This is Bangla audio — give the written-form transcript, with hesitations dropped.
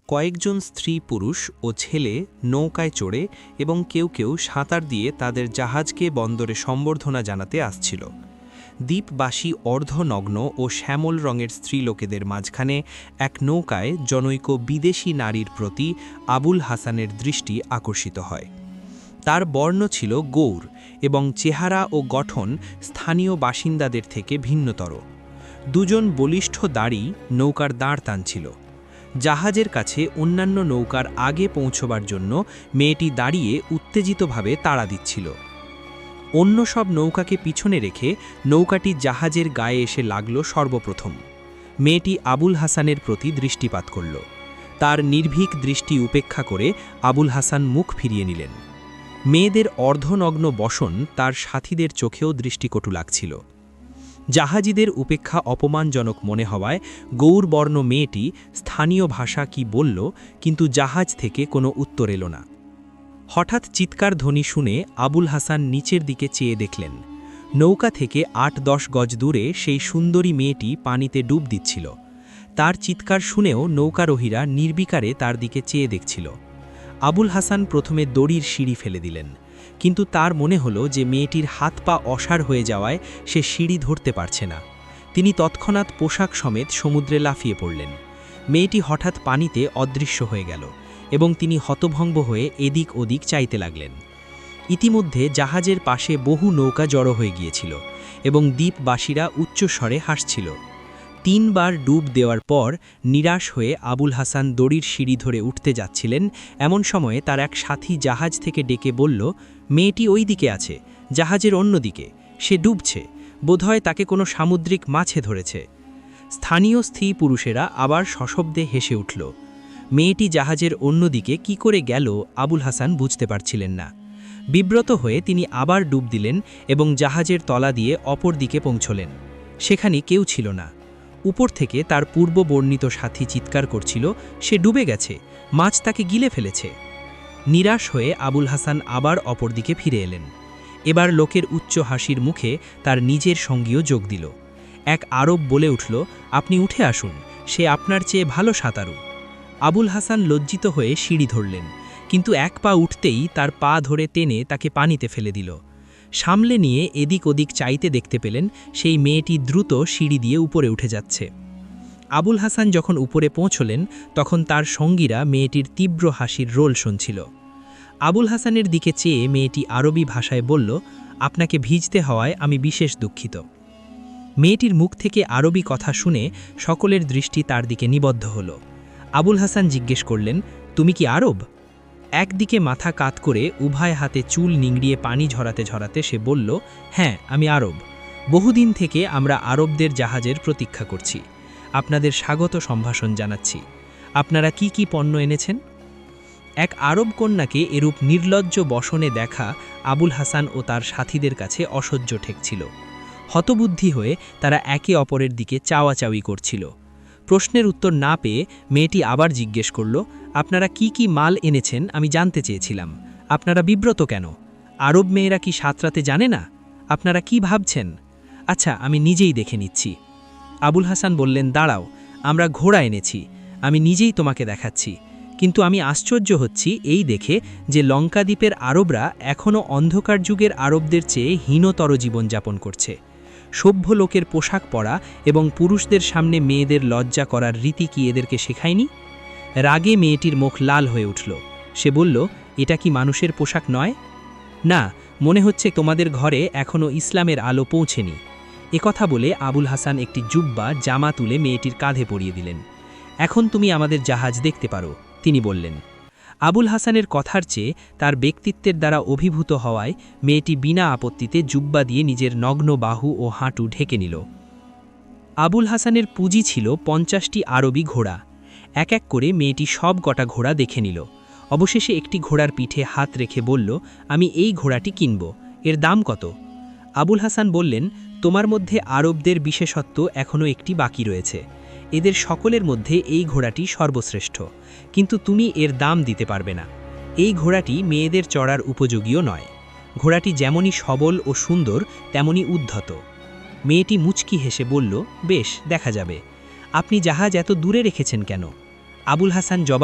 কয়েকজন স্ত্রী পুরুষ ও ছেলে নৌকায় চড়ে এবং কেউ কেউ সাঁতার দিয়ে তাদের জাহাজকে বন্দরে সম্বর্ধনা জানাতে আসছিল। দ্বীপবাসী অর্ধনগ্ন ও শ্যামল রঙের স্ত্রীলোকেদের মাঝখানে এক নৌকায় জনৈক বিদেশী নারীর প্রতি আবুল হাসানের দৃষ্টি আকর্ষিত হয়। তার বর্ণ ছিল গৌর এবং চেহারা ও গঠন স্থানীয় বাসিন্দাদের থেকে ভিন্নতর। দুজন বলিষ্ঠ দাড়ি নৌকার দাঁড় টানছিল। জাহাজের কাছে অন্যান্য নৌকার আগে পৌঁছবার জন্য মেয়েটি দাঁড়িয়ে উত্তেজিতভাবে তাড়া দিচ্ছিল। অন্য সব নৌকাকে পিছনে রেখে নৌকাটি জাহাজের গায়ে এসে লাগল সর্বপ্রথম। মেয়েটি আবুল হাসানের প্রতি দৃষ্টিপাত করল। তার নির্ভীক দৃষ্টি উপেক্ষা করে আবুল হাসান মুখ ফিরিয়ে নিলেন। মেয়েদের অর্ধনগ্ন বসন তার সাথীদের চোখেও দৃষ্টিকটু লাগছিল। জাহাজিদের উপেক্ষা অপমানজনক মনে হওয়ায় গৌরবর্ণ মেয়েটি স্থানীয় ভাষা কি বলল, কিন্তু জাহাজ থেকে কোনো উত্তর এলো না। হঠাৎ চিৎকার ধ্বনি শুনে আবুল হাসান নিচের দিকে চেয়ে দেখলেন। নৌকা থেকে ৮-১০ গজ দূরে সেই সুন্দরী মেয়েটি পানিতে ডুব দিচ্ছিল। তার চিৎকার শুনেও নৌকারোহীরা নির্বিকারে তার দিকে চেয়ে দেখছিল। আবুল হাসান প্রথমে দড়ির সিঁড়ি ফেলে দিলেন, কিন্তু তার মনে হলো যে মেয়েটির হাত পা অসাড় হয়ে যাওয়ায় সে সিঁড়ি ধরতে পারছে না। তিনি তৎক্ষণাৎ পোশাক সমেত সমুদ্রে লাফিয়ে পড়লেন। মেয়েটি হঠাৎ পানিতে অদৃশ্য হয়ে গেল এবং তিনি হতভম্ব হয়ে এদিক ওদিক চাইতে লাগলেন। ইতিমধ্যে জাহাজের পাশে বহু নৌকা জড়ো হয়ে গিয়েছিল এবং দ্বীপবাসীরা উচ্চস্বরে হাসছিল। ৩ বার ডুব দেওয়ার পর নিরাশ হয়ে আবুল হাসান দড়ির সিঁড়ি ধরে উঠতে যাচ্ছিলেন। এমন সময়ে তার এক সাথী জাহাজ থেকে ডেকে বলল, মেয়েটি ওই দিকে আছে, জাহাজের অন্যদিকে, সে ডুবছে, বোধহয় তাকে কোনো সামুদ্রিক মাছে ধরেছে। স্থানীয় স্ত্রী পুরুষেরা আবার সশব্দে হেসে উঠল। মেয়েটি জাহাজের অন্যদিকে কি করে গেল আবুল হাসান বুঝতে পারছিলেন না। বিব্রত হয়ে তিনি আবার ডুব দিলেন এবং জাহাজের তলা দিয়ে অপর দিকে পৌঁছলেন। সেখানে কেউ ছিল না। উপর থেকে তার পূর্ব বর্ণিত সাথী চিৎকার করছিল, সে ডুবে গেছে, মাছ তাকে গিলে ফেলেছে। নিরাশ হয়ে আবুল হাসান আবার অপর দিকে ফিরে এলেন। এবার লোকের উচ্চ হাসির মুখে তার নিজের সঙ্গীও যোগ দিল। এক আরব বলে উঠল, আপনি উঠে আসুন, সে আপনার চেয়ে ভালো সাঁতারু। আবুল হাসান লজ্জিত হয়ে সিঁড়ি ধরলেন, কিন্তু এক পা উঠতেই তার পা ধরে টেনে তাকে পানিতে ফেলে দিল। সামলে নিয়ে এদিক ওদিক চাইতে দেখতে পেলেন সেই মেয়েটি দ্রুত সিঁড়ি দিয়ে উপরে উঠে যাচ্ছে। আবুল হাসান যখন উপরে পৌঁছলেন তখন তার সঙ্গীরা মেয়েটির তীব্র হাসির রোল শুনছিল। আবুল হাসানের দিকে চেয়ে মেয়েটি আরবি ভাষায় বলল, আপনাকে ভিজতে হওয়ায় আমি বিশেষ দুঃখিত। মেয়েটির মুখ থেকে আরবি কথা শুনে সকলের দৃষ্টি তার দিকে নিবদ্ধ হল। আবুল হাসান জিজ্ঞেস করলেন, তুমি কি আরব? একদিকে মাথা কাত করে উভয় হাতে চুল নিংড়িয়ে পানি ঝরাতে ঝরাতে সে বলল, হ্যাঁ, আমি আরব। বহুদিন থেকে আমরা আরবদের জাহাজের প্রতীক্ষা করছি। আপনাদের স্বাগত সম্ভাষণ জানাচ্ছি। আপনারা কি কি পণ্য এনেছেন? এক আরব কন্যাকে এরূপ নির্লজ্জ বসনে দেখা আবুল হাসান ও তার সাথীদের কাছে অসহ্য ঠেকছিল। হতবুদ্ধি হয়ে তারা একে অপরের দিকে চাওয়াচাওয়ি করছিল। প্রশ্নের উত্তর না পেয়ে মেয়েটি আবার জিজ্ঞেস করল, আপনারা কি কি মাল এনেছেন আমি জানতে চেয়েছিলাম। আপনারা বিব্রত কেন? আরব মেয়েরা কি সাঁতরাতে জানে না? আপনারা কি ভাবছেন? আচ্ছা, আমি নিজেই দেখে নিচ্ছি। আবুল হাসান বললেন, দাঁড়াও, আমরা ঘোড়া এনেছি, আমি নিজেই তোমাকে দেখাচ্ছি। কিন্তু আমি আশ্চর্য হচ্ছি এই দেখে যে লঙ্কাদ্বীপের আরবরা এখনও অন্ধকার যুগের আরবদের চেয়ে হীনতর জীবনযাপন করছে। সভ্য লোকের পোশাক পরা এবং পুরুষদের সামনে মেয়েদের লজ্জা করার রীতি কি এদেরকে শেখায়নি? রাগে মেয়েটির মুখ লাল হয়ে উঠল। সে বলল, এটা কি মানুষের পোশাক নয়? না, মনে হচ্ছে তোমাদের ঘরে এখনও ইসলামের আলো পৌঁছেনি। একথা বলে আবুল হাসান একটি জুব্বা জামা তুলে মেয়েটির কাঁধে পরিয়ে দিলেন। এখন তুমি আমাদের জাহাজ দেখতে পারো, তিনি বললেন। আবুল হাসানের কথার চেয়ে তার ব্যক্তিত্বের দ্বারা অভিভূত হওয়ায় মেয়েটি বিনা আপত্তিতে জুব্বা দিয়ে নিজের নগ্ন বাহু ও হাঁটু ঢেকে নিল। আবুল হাসানের পুঁজি ছিল 50টি আরবি ঘোড়া। এক এক করে মেয়েটি সব কটা ঘোড়া দেখে নিল। অবশেষে একটি ঘোড়ার পিঠে হাত রেখে বলল, আমি এই ঘোড়াটি কিনব, এর দাম কত? আবুল হাসান বললেন, তোমার মধ্যে আরবদের বিশেষত্ব এখনও একটি বাকি রয়েছে। এদের সকলের মধ্যে এই ঘোড়াটি সর্বশ্রেষ্ঠ, কিন্তু তুমি এর দাম দিতে পারবে না। এই ঘোড়াটি মেয়েদের চড়ার উপযোগীও নয়। ঘোড়াটি যেমনই সবল ও সুন্দর তেমনি উদ্ধত। মেয়েটি মুচকি হেসে বলল, বেশ, দেখা যাবে। আপনি জাহাজ এত দূরে রেখেছেন কেন? আবুল হাসান জবাব